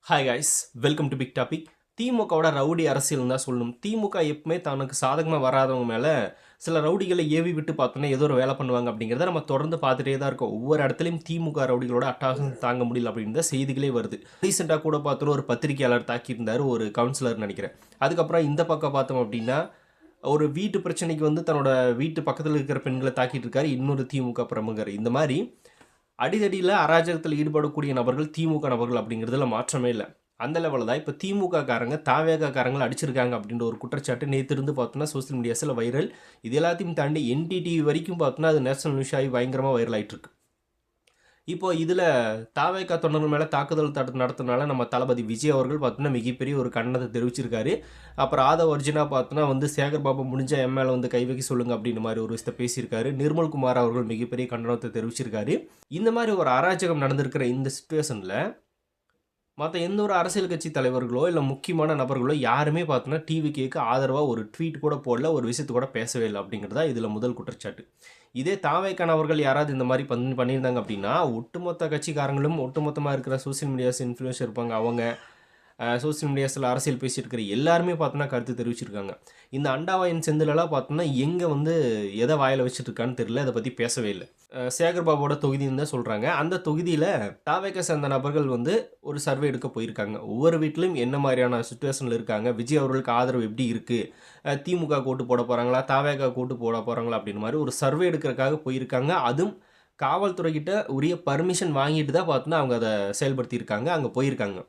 Hi guys, welcome to big topic. திமுகவோட ரவுடி அரசியல் தான் சொல்லணும். திமுக எப்பவுமே தனக்கு சாதகமாக வராதவங்க மேலே சில ரவுடிகளை ஏவி விட்டு பார்த்தோன்னா ஏதோ ஒரு வேலை பண்ணுவாங்க அப்படிங்கிறத நம்ம தொடர்ந்து பார்த்துட்டே தான் இருக்கோம். ஒவ்வொரு இடத்துலையும் திமுக ரவுடிகளோட அட்டகாசம் தாங்க முடியல அப்படின்னு தான் செய்திகளே வருது. ரீசெண்டாக கூட பார்த்தோன்னா ஒரு பத்திரிகையாளர் தாக்கியிருந்தார், ஒரு கவுன்சிலர் நினைக்கிறேன். அதுக்கப்புறம் இந்த பக்கம் பார்த்தோம் அப்படின்னா ஒரு வீட்டு பிரச்சனைக்கு வந்து தன்னோட வீட்டு பக்கத்தில் இருக்கிற பெண்களை தாக்கிட்டு இருக்காரு இன்னொரு திமுக பிரமுகர். இந்த மாதிரி அடிதடியில் அராஜகத்தில் ஈடுபடக்கூடிய நபர்கள் திமுக நபர்கள் அப்படிங்கிறதுல மாற்றமே இல்லை. அந்த லெவலில் தான் இப்போ திமுக காரங்க தாவேகாரங்களை அடிச்சிருக்காங்க அப்படின்ற ஒரு குற்றச்சாட்டு நேற்று இருந்து பார்த்தோன்னா சோசியல் மீடியாஸில் வைரல். இது எல்லாத்தையும் தாண்டி என்டிடிவி வரைக்கும் பார்த்தோன்னா அது நேஷனல் நியூஸ் ஆகி பயங்கரமாக வைரல் ஆகிட்டு இருக்கு. இப்போ இதில் தாவேகா தொண்டர்கள் மேலே தாக்குதல் நடத்தினால நம்ம தளபதி விஜய் அவர்கள் பார்த்தோன்னா மிகப்பெரிய ஒரு கண்டனத்தை தெரிவிச்சிருக்காரு. அப்புறம் ஆதவ அர்ஜுனா பார்த்தோன்னா வந்து சேகர் பாபு முடிஞ்ச என் மேலே வந்து கை வைக்க சொல்லுங்க அப்படின்ற மாதிரி ஒரு விஷயத்தை பேசியிருக்காரு. நிர்மல்குமார் அவர்கள் மிகப்பெரிய கண்டனத்தை தெரிவிச்சிருக்காரு. இந்த மாதிரி ஒரு அராஜகம் நடந்திருக்கிற இந்த சுச்சுவேஷனில் மற்ற எந்த ஒரு அரசியல் கட்சி தலைவர்களோ இல்லை முக்கியமான நபர்களோ யாருமே பார்த்தோன்னா டிவிகேக்கு ஆதரவாக ஒரு ட்வீட் கூட போடல, ஒரு விஷயத்து கூட பேசவே இல்லை அப்படிங்கிறதா இதில் முதல் குற்றச்சாட்டு. இதே தாவேக்கான அவர்கள் யாராவது இந்த மாதிரி பண்ணியிருந்தாங்க அப்படின்னா ஒட்டுமொத்த கட்சிக்காரங்களும் ஒட்டுமொத்தமாக இருக்கிற சோசியல் மீடியாஸ் இன்ஃப்ளூயன்ஸ் இருப்பாங்க, அவங்க சோசியல் மீடியாஸில் அரசியல் பேசிட்டு இருக்கிற எல்லாருமே பார்த்தோன்னா கருத்து தெரிவிச்சிருக்காங்க. இந்த அண்டாவாயின் செந்திலெல்லாம் பார்த்தோன்னா எங்கே வந்து எதை வாயில் வச்சுட்டு இருக்கான்னு தெரியல, அதை பற்றி பேசவே இல்லை. சேகர் பாபுவோட தொகுதின்னு தான் சொல்கிறாங்க. அந்த தொகுதியில் தாவேக்க சேர்ந்த நபர்கள் வந்து ஒரு சர்வே எடுக்க போயிருக்காங்க. ஒவ்வொரு வீட்டிலும் என்ன மாதிரியான சுச்சுவேஷனில் இருக்காங்க, விஜய் அவர்களுக்கு ஆதரவு எப்படி இருக்குது, திமுக கூட்டு போட போகிறாங்களா, தாவேக்கா கூட்டு போட போகிறாங்களா அப்படின்னு மாதிரி ஒரு சர்வே எடுக்கிறதுக்காக போயிருக்காங்க. அதுவும் காவல்துறைக்கிட்ட உரிய பர்மிஷன் வாங்கிட்டு தான் பார்த்தோன்னா அவங்க அதை செயல்படுத்தியிருக்காங்க, அங்கே போயிருக்காங்க.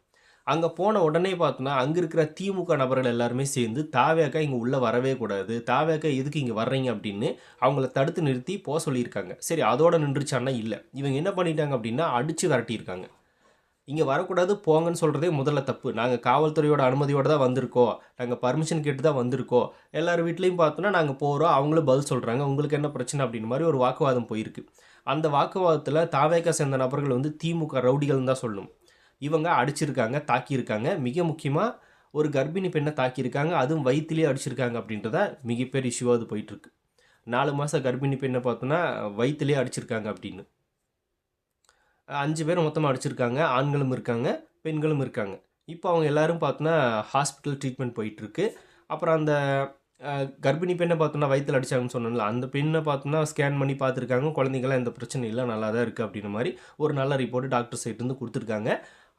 அங்கே போன உடனே பார்த்தோன்னா அங்கே இருக்கிற திமுக நபர்கள் எல்லாருமே சேர்ந்து தாவேக்கா இங்கே உள்ளே வரவே கூடாது, தாவேக்கா எதுக்கு இங்கே வர்றீங்க அப்படின்னு அவங்கள தடுத்து நிறுத்தி போக சொல்லியிருக்காங்க. சரி, அதோட நின்றுச்சான்னா இல்லை, இவங்க என்ன பண்ணிட்டாங்க அப்படின்னா அடித்து விரட்டியிருக்காங்க. இங்கே வரக்கூடாது போங்கன்னு சொல்கிறதே முதல்ல தப்பு. நாங்கள் காவல்துறையோட அனுமதியோடு தான் வந்திருக்கோம், நாங்கள் பர்மிஷன் கேட்டு தான் வந்திருக்கோம், எல்லார் வீட்லேயும் பார்த்தோன்னா நாங்கள் போகிறோம், அவங்களும் பதில் சொல்கிறாங்க, உங்களுக்கு என்ன பிரச்சனை அப்படின்னு மாதிரி ஒரு வாக்குவாதம் போயிருக்கு. அந்த வாக்குவாதத்தில் தாவேக்கா சேர்ந்த நபர்கள் வந்து திமுக ரவுடிகள்னு தான் சொல்லணும். இவங்க அடிச்சிருக்காங்க, தாக்கியிருக்காங்க. மிக முக்கியமாக ஒரு கர்ப்பிணி பெண்ணை தாக்கியிருக்காங்க, அதுவும் வயிற்றுலேயே அடிச்சிருக்காங்க அப்படின்றத மிகப்பெரிய இஷ்யூவாக அது போயிட்டுருக்கு. 4 மாத கர்ப்பிணி பெண்ணை பார்த்தோன்னா வயிற்றுலேயே அடிச்சிருக்காங்க அப்படின்னு 5 பேர் மொத்தமாக அடிச்சிருக்காங்க. ஆண்களும் இருக்காங்க, பெண்களும் இருக்காங்க. இப்போ அவங்க எல்லோரும் பார்த்தோன்னா ஹாஸ்பிட்டல் ட்ரீட்மெண்ட் போயிட்டுருக்கு. அப்புறம் அந்த கர்ப்பிணி பெண்ணை பார்த்தோன்னா வயிற்றில் அடித்தாங்கன்னு சொன்னோம்ல, அந்த பெண்ணை பார்த்தோன்னா ஸ்கேன் பண்ணி பார்த்துருக்காங்க, குழந்தைங்களாம் எந்த பிரச்சனையும் இல்லை, நல்லா தான் இருக்குது அப்படின்ற மாதிரி ஒரு நல்ல ரிப்போர்ட்டு டாக்டர் சைட்லேருந்து கொடுத்துருக்காங்க.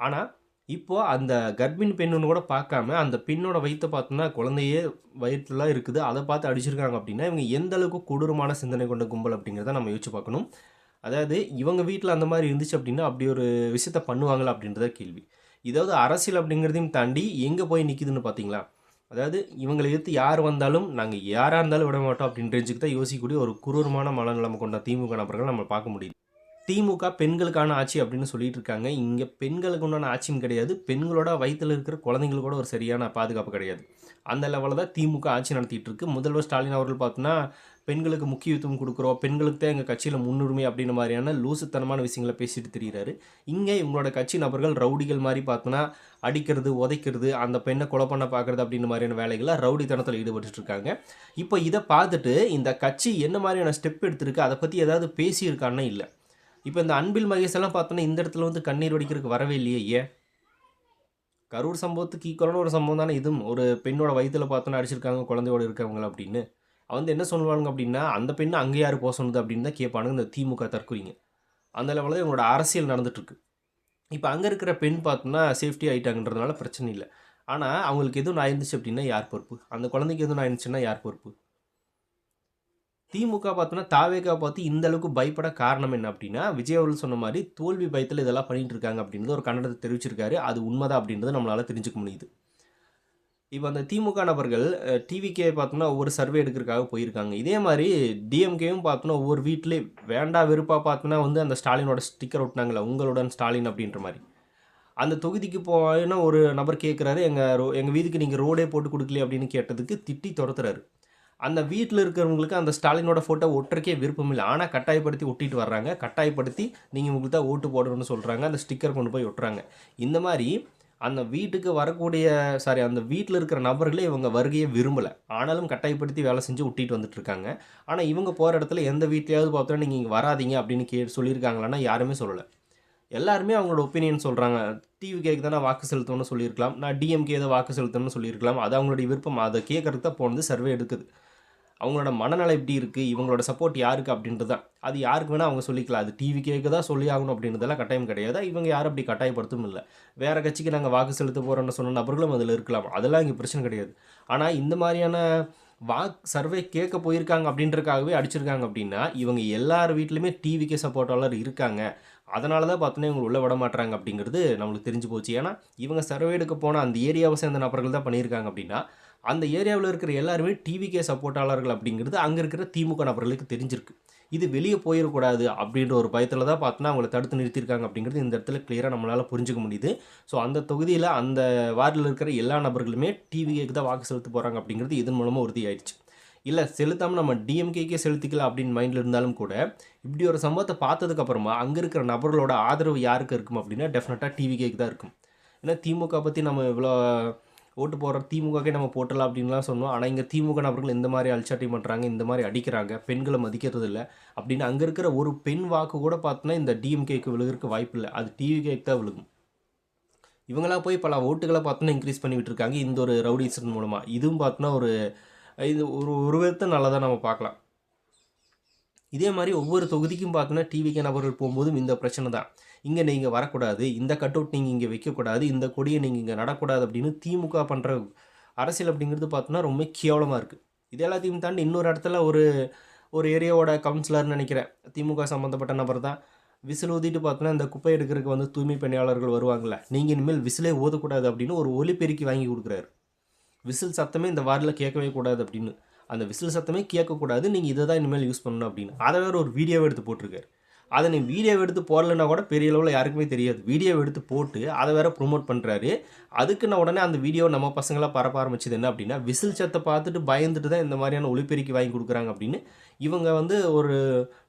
ஆனால் இப்போது அந்த கர்ப்பிணி பெண்ணுன்னு கூட பார்க்காம அந்த பெண்ணோட வயிற்றை பார்த்தோன்னா குழந்தையே வயிற்றுலாம் இருக்குது, அதை பார்த்து அடிச்சிருக்காங்க அப்படின்னா இவங்க எந்த அளவுக்கு கொடூரமான சிந்தனை கொண்ட கும்பல் அப்படிங்கிறத நம்ம யோசிச்சு பார்க்கணும். அதாவது இவங்க வீட்டில் அந்த மாதிரி இருந்துச்சு அப்படின்னா அப்படி ஒரு விஷயத்த பண்ணுவாங்களா அப்படின்றத கேள்வி. இதாவது அரசியல் அப்படிங்கிறதையும் தாண்டி எங்கே போய் நிற்கிதுன்னு பார்த்தீங்களா? அதாவது இவங்களை எதிர்த்து யார் வந்தாலும் நாங்கள் யாராக இருந்தாலும் விட மாட்டோம் அப்படின்ற ரேஞ்சுக்கு தான் யோசிக்கக்கூடிய ஒரு குரூரமான மனநிலைமை கொண்ட திமுக நபர்கள் நம்ம பார்க்க முடியுது. திமுக பெண்களுக்கான ஆட்சி அப்படின்னு சொல்லிட்டு இருக்காங்க. இங்கே பெண்களுக்கு உண்டான ஆட்சியும் கிடையாது, பெண்களோட வயிற்றில் இருக்கிற குழந்தைங்களுக்கு கூட ஒரு சரியான பாதுகாப்பு கிடையாது. அந்த லெவலில் தான் திமுக ஆட்சி நடத்திட்டு இருக்கு. முதல்வர் ஸ்டாலின் அவர்கள் பார்த்தோன்னா பெண்களுக்கு முக்கியத்துவம் கொடுக்குறோம், பெண்களுக்கு தான் எங்கள் கட்சியில் முன்னுரிமை அப்படின்ற மாதிரியான லூசுத்தனமான விஷயங்களை பேசிட்டு திரிகிறாரு. இங்கே இவங்களோட கட்சி நபர்கள் ரவுடிகள் மாதிரி பார்த்தோன்னா அடிக்கிறது, உதைக்கிறது, அந்த பெண்ணை கொலை பண்ண பார்க்குறது அப்படின்ற மாதிரியான வேலைகளை ரவுடித்தனத்தில் ஈடுபட்டு இருக்காங்க. இப்போ இதை பார்த்துட்டு இந்த கட்சி என்ன மாதிரியான ஸ்டெப் எடுத்திருக்கு, அதை பற்றி ஏதாவது பேசியிருக்கான்னா இல்லை. இப்போ இந்த அன்பில் மகேஷ் எல்லாம் பார்த்தோன்னா இந்த இடத்துல வந்து கண்ணீர் வடிக்கிறதுக்கு வரவே இல்லையே. ஏன்? கரூர் சம்பவத்துக்கு ஈக்குவலான ஒரு சம்பவம் தானே இதுவும். ஒரு பெண்ணோட வயிற்றில் பார்த்தோன்னா அடிச்சிருக்காங்க குழந்தையோடு இருக்கவங்க அப்படின்னு. வந்து என்ன சொல்லுவாங்க அப்படின்னா அந்த பெண்ணை அங்கே யார் போக சொன்னது அப்படின்னு தான் கேட்பானுங்க இந்த திமுக தற்கொலைங்க. அந்த லெவலில் இவங்களோட அரசியல் நடந்துட்டுருக்கு. இப்போ அங்கே இருக்கிற பெண் பார்த்தோன்னா சேஃப்டி ஆகிட்டாங்கன்றதுனால பிரச்சனை இல்லை. ஆனால் அவங்களுக்கு எதுவும் ஆயிருந்துச்சு அப்படின்னா யார் பொறுப்பு? அந்த குழந்தைக்கு எதுவும் ஆயிருந்துச்சுன்னா யார் பொறுப்பு? திமுக பார்த்தோன்னா தாவேகா பார்த்து இந்த அளவுக்கு பயப்பட காரணம் என்ன அப்படின்னா விஜய் அவர்கள் சொன்ன மாதிரி தோல்வி பயத்தில் இதெல்லாம் பண்ணிட்டு இருக்காங்க அப்படின்றது ஒரு கண்டனத்தை தெரிவிச்சிருக்காரு. அது உண்மைதான் அப்படின்றத நம்மளால் தெரிஞ்சுக்க முடியுது. இப்போ அந்த திமுக நபர்கள் டிவிகே பார்த்தோன்னா ஒவ்வொரு சர்வே எடுக்கிறதுக்காக போயிருக்காங்க. இதே மாதிரி டிஎம்கேயும் பார்த்தோன்னா ஒவ்வொரு வீட்டிலே வேண்டா வெறுப்பாக பார்த்தோன்னா வந்து அந்த ஸ்டாலினோட ஸ்டிக்கர் ஒட்டினாங்களே உங்களுடன் ஸ்டாலின் அப்படின்ற மாதிரி. அந்த தொகுதிக்கு போயின்னா ஒரு நபர் கேட்குறாரு, எங்கள் வீதிக்கு நீங்கள் ரோடே போட்டு கொடுக்கலையே அப்படின்னு கேட்டதுக்கு திட்டி துரத்துறாரு. அந்த வீட்டில் இருக்கிறவங்களுக்கு அந்த ஸ்டாலினோட ஃபோட்டோ ஒட்டுறக்கே விருப்பம் இல்லை, ஆனால் கட்டாயப்படுத்தி ஒட்டிட்டு வர்றாங்க. கட்டாயப்படுத்தி நீங்கள் உங்களுக்கு தான் ஓட்டு போடணும்னு சொல்கிறாங்க, அந்த ஸ்டிக்கர் கொண்டு போய் ஒட்டுறாங்க. இந்த மாதிரி அந்த வீட்டுக்கு வரக்கூடிய அந்த வீட்டில் இருக்கிற நபர்களே இவங்க வருகையை விரும்பலை, ஆனாலும் கட்டாயப்படுத்தி வேலை செஞ்சு ஒட்டிட்டு வந்துட்டு இருக்காங்க. ஆனால் இவங்க போகிற இடத்துல எந்த வீட்லையாவது பார்த்தோன்னா நீங்கள் இங்கே வராதிங்க அப்படின்னு சொல்லியிருக்காங்களான்னா யாருமே சொல்லலை. எல்லாருமே அவங்களோட ஒப்பீனியன் சொல்கிறாங்க. டிவிகேக்கு தான் நான் வாக்கு செலுத்தணும்னு சொல்லியிருக்கலாம். நான் டிஎம்கே தான் வாக்கு செலுத்தணும்னு சொல்லியிருக்கலாம். அது அவங்களுடைய விருப்பம். அதை கேட்கறதுக்கு தான் போனது சர்வே எடுக்குது. அவங்களோட மனநிலை எப்படி இருக்குது, இவங்களோட சப்போர்ட் யாருக்கு அப்படின்றது தான். அது யாருக்கு வேணால் அவங்க சொல்லிக்கலாம். அது டிவிகேக்கு தான் சொல்லி ஆகணும் அப்படின்றதெல்லாம் கட்டாயம் கிடையாது. இவங்க யாரும் அப்படி கட்டாயப்படுத்தவும் இல்லை. வேறு கட்சிக்கு நாங்கள் வாக்கு செலுத்த போகிறோன்னு சொன்ன நபர்களும் அதில் இருக்கலாம். அதெல்லாம் இங்கே பிரச்சனை கிடையாது. ஆனால் இந்த மாதிரியான சர்வே கேட்க போயிருக்காங்க அப்படின்றக்காகவே அடிச்சிருக்காங்க அப்படின்னா, இவங்க எல்லார் வீட்லையுமே டிவிக்கே சப்போர்ட்டாளர் இருக்காங்க. அதனால தான் பார்த்தோன்னா இவங்க உள்ள விட மாட்றாங்க அப்படிங்கிறது நம்மளுக்கு தெரிஞ்சு போச்சு. ஏன்னா இவங்க சர்வே எடுக்க போன அந்த ஏரியாவை சேர்ந்த நபர்கள் தான் பண்ணியிருக்காங்க அப்படின்னா, அந்த ஏரியாவில் இருக்கிற எல்லாருமே டிவிகே சப்போர்ட்டாளர்கள் அப்படிங்கிறது அங்கே இருக்கிற திமுக நபர்களுக்கு தெரிஞ்சிருக்கு. இது வெளியே போயிடக்கூடாது அப்படின்ற ஒரு பயத்தில் தான் பார்த்தோன்னா அவங்கள தடுத்து நிறுத்தியிருக்காங்க அப்படிங்கிறது இந்த இடத்துல கிளியராக நம்மளால் புரிஞ்சுக்க முடியுது. ஸோ அந்த தொகுதியில் அந்த வார்டில் இருக்கிற எல்லா நபர்களுமே டிவிகேக்கு தான் வாக்கு செலுத்த போகிறாங்க அப்படிங்கிறது இதன் மூலமாக உறுதியாயிடுச்சு. இல்லை செலுத்தாமல் நம்ம டிஎம்கேக்கே செலுத்திக்கலாம் அப்படின்னு மைண்டில் இருந்தாலும் கூட, இப்படி ஒரு சம்பவத்தை பார்த்ததுக்கப்புறமா அங்கே இருக்கிற நபர்களோட ஆதரவு யாருக்கு இருக்கும் அப்படின்னா டெஃபினட்டாக டிவிகேக்கு தான் இருக்கும். ஏன்னா திமுக பற்றி நம்ம இவ்வளோ ஓட்டு போடுற திமுகக்கே நம்ம போட்டலாம் அப்படின்லாம் சொன்னோம். ஆனால் இங்கே திமுக நபர்கள் இந்த மாதிரி அல்சாட்டி பண்ணுறாங்க, இந்த மாதிரி அடிக்கிறாங்க, பெண்களை மதிக்கிறது இல்லை அப்படின்னு அங்கே இருக்கிற ஒரு பெண் வாக்கு கூட பார்த்தோன்னா இந்த டிஎம்கேக்கு விழுகிறதுக்கு வாய்ப்பு இல்லை. அது டிவிகேக்கு தான் விழுகும். இவங்களாம் போய் பல ஓட்டுகளை பார்த்தோன்னா இன்க்ரீஸ் பண்ணி விட்டுருக்காங்க இந்த ஒரு ரவுடிசன் மூலமாக. இதுவும் பார்த்தோன்னா இது ஒரு விதத்தை நல்லதாக நம்ம பார்க்கலாம். இதே மாதிரி ஒவ்வொரு தொகுதிக்கும் பார்த்தோன்னா டிவிகே நபர்கள் போகும்போதும் இந்த பிரச்சனை தான். இங்கே நீங்கள் வரக்கூடாது, இந்த கட் அவுட் நீங்கள் இங்கே வைக்கக்கூடாது, இந்த கொடியை நீங்கள் இங்கே நடக்கூடாது அப்படின்னு திமுக பண்ணுற அரசியல் அப்படிங்கிறது பார்த்தோன்னா ரொம்ப கேவலமாக இருக்குது. இது எல்லாத்தையும் தாண்டி இன்னொரு இடத்துல ஒரு ஏரியாவோட கவுன்சிலர்னு நினைக்கிறேன், திமுக சம்மந்தப்பட்ட நபர் தான் விசில் ஊதிட்டு பார்த்தோன்னா இந்த குப்பை எடுக்கிறதுக்கு வந்து தூய்மை பணியாளர்கள் வருவாங்கள்ல, நீங்கள் இனிமேல் விசிலே ஊதக்கூடாது அப்படின்னு ஒரு ஒலிபெருக்கி வாங்கி கொடுக்குறாரு. விசில் சத்தமே இந்த வார்டில் கேட்கவே கூடாது அப்படின்னு. அந்த விசில் சத்தமே கேட்கக்கூடாது, நீங்கள் இதை தான் இனிமேல் யூஸ் பண்ணணும் அப்படின்னு. அதை வேறு ஒரு வீடியோவை எடுத்து போட்டிருக்காரு. அதை நீ வீடியோவை எடுத்து போடலைன்னா கூட பெரிய அளவில் யாருக்குமே தெரியாது. வீடியோவை எடுத்து போட்டு அதை வேறு ப்ரொமோட் பண்ணுறாரு. அதுக்கு நான் உடனே அந்த வீடியோ நம்ம பசங்களாம் பரப்ப ஆரம்பிச்சது என்ன அப்படின்னா, விசில் சத்தை பார்த்துட்டு பயந்துட்டு தான் இந்த மாதிரியான ஒலிபெருக்கி வாங்கி கொடுக்குறாங்க அப்படின்னு இவங்க வந்து ஒரு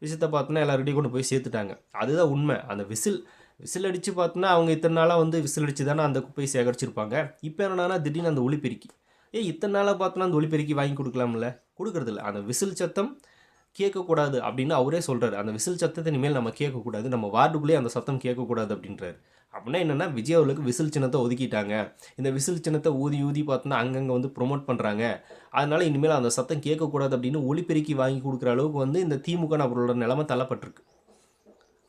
விஷயத்தை பார்த்தோன்னா எல்லாருக்கிட்டையும் கொண்டு போய் சேர்த்துட்டாங்க. அதுதான் உண்மை. அந்த விசில் அடித்து பார்த்தோன்னா அவங்க இத்தனை நாளாக வந்து விசில் அடித்து தானே அந்த குப்பையை சேகரிச்சிருப்பாங்க. இப்போ என்னன்னா திடீர்னு அந்த ஒலிபெருக்கி இத்தனை நாளாக பார்த்தோன்னா அந்த ஒலிபெருக்கி வாங்கி கொடுக்கலாம்ல, கொடுக்குறதில்ல. அந்த விசில் சத்தம் கேட்கக்கூடாது அப்படின்னு அவரே சொல்கிறாரு. அந்த விசில் சத்தத்தை இனிமேல் நம்ம கேட்கக்கூடாது, நம்ம வார்டுக்குள்ளேயே அந்த சத்தம் கேட்கக்கூடாது அப்படின்றாரு. அப்படின்னா என்னென்னா விஜய் அவர்களுக்கு விசில் சின்னத்தை ஒதுக்கிட்டாங்க. இந்த விசில் சின்னத்தை ஊதி ஊதி பார்த்தோன்னா அங்கங்கே வந்து ப்ரொமோட் பண்ணுறாங்க. அதனால் இனிமேல் அந்த சத்தம் கேட்கக்கூடாது அப்படின்னு ஒலிபெருக்கி வாங்கி கொடுக்குற அளவுக்கு வந்து இந்த திமுக நபர்களோட நிலைமை தள்ளப்பட்டிருக்கு.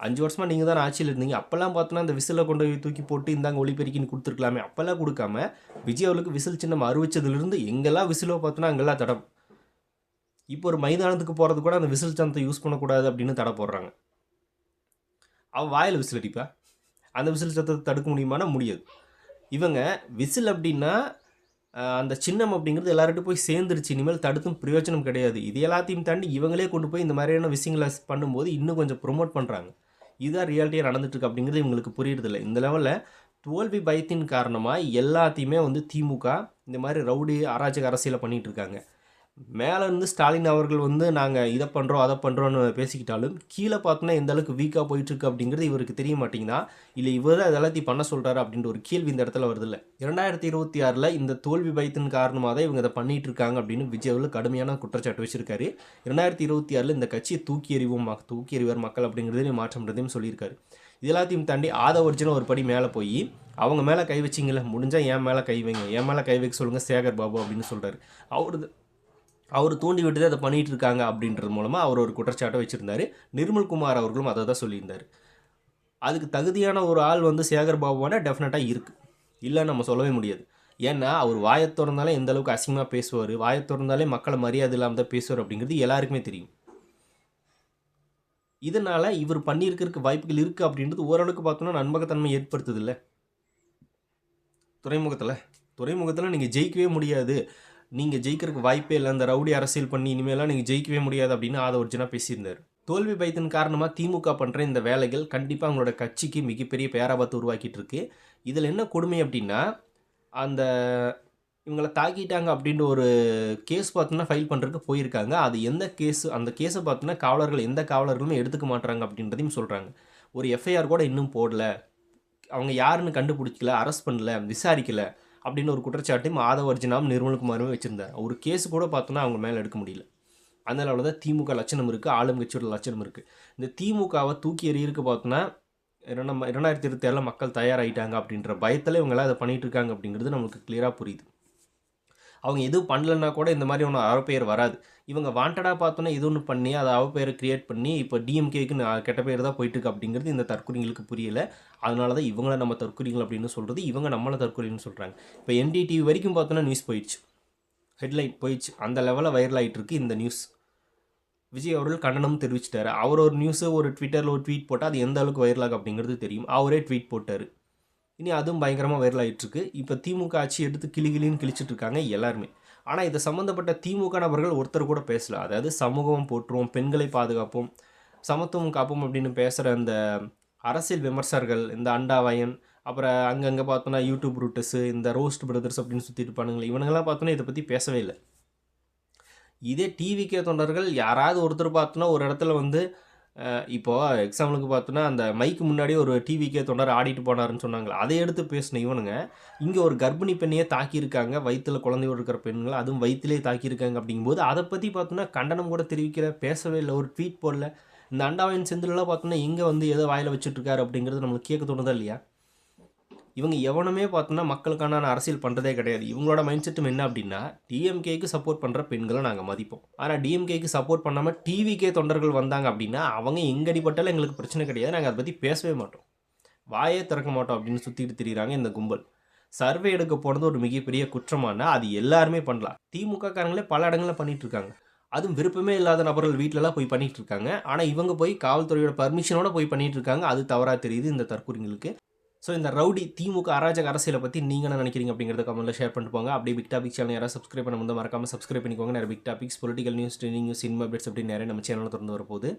5 வருஷமாக நீங்கள் தான் ஆட்சியில் இருந்தீங்க. அப்போல்லாம் பார்த்தோன்னா அந்த விசிலை கொண்டு போய் தூக்கி போட்டு இந்தாங்க ஒலிபெருக்கின்னு கொடுத்துருக்கலாமே. அப்போல்லாம் கொடுக்காம விஜய் அவர்களுக்கு விசில் சின்னம் அறிவிச்சதுலேருந்து எங்கெல்லாம் விசிலோ பார்த்தோன்னா அங்கெல்லாம் தடம். இப்போ ஒரு மைதானத்துக்கு போகிறது கூட அந்த விசில் சின்னத்தை யூஸ் பண்ணக்கூடாது அப்படின்னு தடை போடுறாங்க. அவள் வாயில் விசில் அடிப்பா, அந்த விசில் சத்தத்தை தடுக்க முடியுமானா முடியாது. இவங்க விசில் அப்படின்னா அந்த சின்னம் அப்படிங்கிறது எல்லார்கிட்டும் போய் சேர்ந்துருச்சு, இனிமேல் தடுத்தும் பிரயோஜனம் கிடையாது. இது எல்லாத்தையும் தாண்டி இவங்களே கொண்டு போய் இந்த மாதிரியான விஷயங்களை பண்ணும்போது இன்னும் கொஞ்சம் ப்ரொமோட் பண்ணுறாங்க. இதுதான் ரியாலிட்டியாக நடந்துட்டுருக்கு அப்படிங்கிறது இவங்களுக்கு புரியுறதில்லை. இந்த லெவலில் தோல்வி பயத்தின் காரணமாக எல்லாத்தையுமே வந்து திமுக இந்த மாதிரி ரவுடி அராஜக அரசியலை பண்ணிகிட்டு இருக்காங்க. மேலேருந்து ஸ்டாலின் அவர்கள் வந்து நாங்கள் இதை பண்ணுறோம் அதை பண்ணுறோன்னு பேசிக்கிட்டாலும் கீழே பார்த்தோன்னா எந்த அளவுக்கு வீக்காக போயிட்டுருக்கு அப்படிங்கிறது இவருக்கு தெரிய மாட்டேங்குதா, இல்லை இவர் தான் இதெல்லாத்தையும் பண்ண சொல்கிறாரு அப்படின்ற ஒரு கேள்வி இந்த இடத்துல வருதில்ல. 2026 இந்த தோல்வி பயத்தின் காரணமாக தான் இவங்க இதை பண்ணிகிட்டு இருக்காங்க அப்படின்னு விஜய் அவர்கள் கடுமையான குற்றச்சாட்டு வச்சிருக்காரு. 2026 இந்த கட்சியை தூக்கி எறிவார் மக்கள் அப்படிங்கிறதையும் மாற்றம்ன்றதையும் சொல்லியிருக்காரு. இது எல்லாத்தையும் தாண்டி ஒரிஜினல் ஒரு படி மேலே போய் அவங்க மேலே கை வச்சிங்கள, முடிஞ்சால் என் மேலே கை வைங்க, என் மேலே கை வைக்க சொல்லுங்கள் சேகர் பாபு அப்படின்னு சொல்கிறாரு. அவர் தூண்டி விட்டு அதை பண்ணிகிட்டு இருக்காங்க அப்படின்றது மூலமாக அவர் ஒரு குற்றச்சாட்டை வச்சுருந்தார். நிர்மல்குமார் அவர்களும் அதை தான் சொல்லியிருந்தார். அதுக்கு தகுதியான ஒரு ஆள் வந்து சேகர் பாபுவானா டெஃபினட்டாக இருக்குது, இல்லைன்னு நம்ம சொல்லவே முடியாது. ஏன்னா அவர் வாயை திறந்தாலே எந்த அளவுக்கு அசிங்கமாக பேசுவார், வாயை திறந்தாலே மக்களை மரியாதை இல்லாமல் தான் பேசுவார் அப்படிங்கிறது எல்லாருக்குமே தெரியும். இதனால் இவர் பண்ணியிருக்கிறதுக்கு வாய்ப்புகள் இருக்குது அப்படின்றது ஓரளவுக்கு பார்த்தோன்னா நம்பகத்தன்மை ஏற்படுத்துது இல்லை. துறைமுகத்தில் நீங்கள் ஜெயிக்கவே முடியாது, நீங்கள் ஜெயிக்கிறதுக்கு வாய்ப்பே இல்லை, அந்த ரவுடி அரசியல் பண்ணி இனிமேலாம் நீங்கள் ஜெயிக்கவே முடியாது அப்படின்னு ஒரிஜினாக பேசியிருந்தார். தோல்வி பயத்தின் காரணமாக திமுக பண்ணுற இந்த வேலைகள் கண்டிப்பாக அவங்களோட கட்சிக்கு மிகப்பெரிய பேராபத்து உருவாக்கிட்டு இருக்கு. இதில் என்ன கொடுமை அப்படின்னா, அந்த இவங்களை தாக்கிட்டாங்க அப்படின்ற ஒரு கேஸ் பார்த்தோன்னா ஃபைல் பண்ணுறதுக்கு போயிருக்காங்க. அது எந்த கேஸ், அந்த கேஸை பார்த்தோன்னா எந்த காவலர்களுமே எடுத்துக்க மாட்டாங்க அப்படின்றதையும் சொல்கிறாங்க. ஒரு எஃப்ஐஆர் கூட இன்னும் போடல, அவங்க யாருன்னு கண்டுபிடிக்கல, அரெஸ்ட் பண்ணல, விசாரிக்கலை அப்படின்னு ஒரு குற்றச்சாட்டையும் அர்ஜுனாவும் நிர்மல்குமாருமே வச்சுருந்தார். ஒரு கேஸு கூட பார்த்தோன்னா அவங்க மேலே எடுக்க முடியல. அதனால தான் திமுக லட்சணம் இருக்குது, ஆளும் கட்சியோட லட்சணம் இருக்குது. இந்த திமுகவை தூக்கி எறியருக்கு பார்த்தோன்னா நம்ம 2027ல மக்கள் தயாராகிட்டாங்க அப்படின்ற பயத்தில் இவங்களாம் அதை பண்ணிட்டு இருக்காங்க அப்படிங்கிறது நமக்கு கிளியராக புரியுது. அவங்க எதுவும் பண்ணலன்னா கூட இந்த மாதிரி ஒன்று அவப்பெயர் வராது. இவங்க வாண்டடாக பார்த்தோன்னா இது ஒன்று பண்ணி அதை அவப்பெயரை கிரியேட் பண்ணி இப்போ டிஎம்கேக்கு கெட்ட பேர் தான் போயிட்டுருக்கு அப்படிங்கிறது இந்த தற்கொலைங்களுக்கு புரியலை. அதனால தான் இவங்கள நம்ம தற்கொலைகள் அப்படின்னு சொல்கிறது, இவங்க நம்மளை தற்கொலைன்னு சொல்கிறாங்க. இப்போ என்டிடிவி வரைக்கும் பார்த்தோன்னா நியூஸ் போயிடுச்சு, ஹெட்லைன் போயிடுச்சு, அந்த லெவலில் வைரல் ஆகிட்டு இருக்கு இந்த நியூஸ். விஜய் அவர்கள் கண்டனம் தெரிவிச்சிட்டாரு. அவர் ஒரு நியூஸு ஒரு ட்விட்டரில் ஒரு ட்வீட் போட்டால் அது எந்த அளவுக்கு வைரல் ஆகும் அப்படிங்கிறது தெரியும். அவரே ட்வீட் போட்டார். இனி அதுவும் பயங்கரமாக வைரல் ஆகிட்டுருக்கு. இப்போ திமுக ஆட்சி எடுத்து கிளிகிளின்னு கிழிச்சிட்டு இருக்காங்க எல்லாருமே. ஆனால் இது சம்மந்தப்பட்ட திமுக நபர்கள் ஒருத்தர் கூட பேசல. அதாவது சமூகம் போற்றுவோம், பெண்களை பாதுகாப்போம், சமத்துவம் காப்போம் அப்படின்னு பேசுகிற அந்த அரசியல் விமர்சகர்கள், இந்த அண்டாவயன், அப்புறம் அங்கங்கே பார்த்தோன்னா யூடியூப் ரூட்டர்ஸு, இந்த ரோஸ்ட் பிரதர்ஸ் அப்படின்னு சுற்றிட்டு இருப்பானுங்களே, இவனுங்கெல்லாம் பார்த்தோன்னா இதை பற்றி பேசவே இல்லை. இதே டிவிகே தொண்டர்கள் யாராவது ஒருத்தர் பார்த்தோன்னா ஒரு இடத்துல வந்து இப்போது எக்ஸாம்பிளுக்கு பார்த்தோன்னா அந்த மைக்கு முன்னாடி ஒரு டிவிக்கே தொண்டர் ஆடிட்டு போனாருன்னு சொன்னாங்களே, அதை எடுத்து பேசின இவனுங்க இங்கே ஒரு கர்ப்பிணி பெண்ணையே தாக்கியிருக்காங்க, வயிற்றில் குழந்தையோடு இருக்கிற பெண்களை, அதுவும் வயிற்றிலே தாக்கியிருக்காங்க. அப்படிங்கும்போது அதை பற்றி பார்த்தோன்னா கண்டனம் கூட தெரிவிக்கிற, பேசவே இல்லை, ஒரு ட்வீட் போடல. இந்த அண்டாவின் செந்திலெலாம் பார்த்தோன்னா எங்கே வந்து எதோ வாயில் வச்சுட்ருக்காரு அப்படிங்கிறது நம்மளுக்கு கேட்க தோணுதா இல்லையா? இவங்க எவனுமே பார்த்தோன்னா மக்களுக்கான அரசியல் பண்ணுறதே கிடையாது. இவங்களோட மைண்ட் செட்டும் என்ன அப்படின்னா, டிஎம்கேக்கு சப்போர்ட் பண்ணுற பெண்களை நாங்கள் மதிப்போம். ஆனால் டிஎம்கேக்கு சப்போர்ட் பண்ணாமல் டிவிகே தொண்டர்கள் வந்தாங்க அப்படின்னா அவங்க எங்கடிப்பட்டாலும் எங்களுக்கு பிரச்சனை கிடையாது, நாங்கள் அதை பற்றி பேசவே மாட்டோம், வாயே திறக்க மாட்டோம் அப்படின்னு சுற்றிட்டு திரிகிறாங்க இந்த கும்பல். சர்வே எடுக்க போனது ஒரு மிகப்பெரிய குற்றமானா அது எல்லாருமே பண்ணலாம். திமுக காரங்களே பல இடங்களில் பண்ணிட்டு இருக்காங்க. அதுவும் விருப்பமே இல்லாத நபர்கள் வீட்டிலலாம் போய் பண்ணிட்டு இருக்காங்க. ஆனால் இவங்க போய் காவல்துறையோட பர்மிஷனோட போய் பண்ணிட்டு இருக்காங்க. அது தவறாக தெரியுது இந்த தற்கொலைங்களுக்கு. ஸோ இந்த ரவுடி திமுக அராஜக அரசியலை பற்றி நீங்கள் என்ன நினைக்கிறீங்க அப்படிங்கிறத கமெண்ட்டில் ஷேர் பண்ணிட்டு போங்க. அப்படியே பிக் டாபிக் சேனல் யாராவது சப்ஸ்கிரைப் பண்ண வந்து மறக்காமல் சப்ஸ்கிரைப் பண்ணிக்கோங்க. நிறைய big topics, political news, trending news, cinema updates அப்படின்னு நிறைய நம்ம சேனலில் திறந்து வரப்போகுது.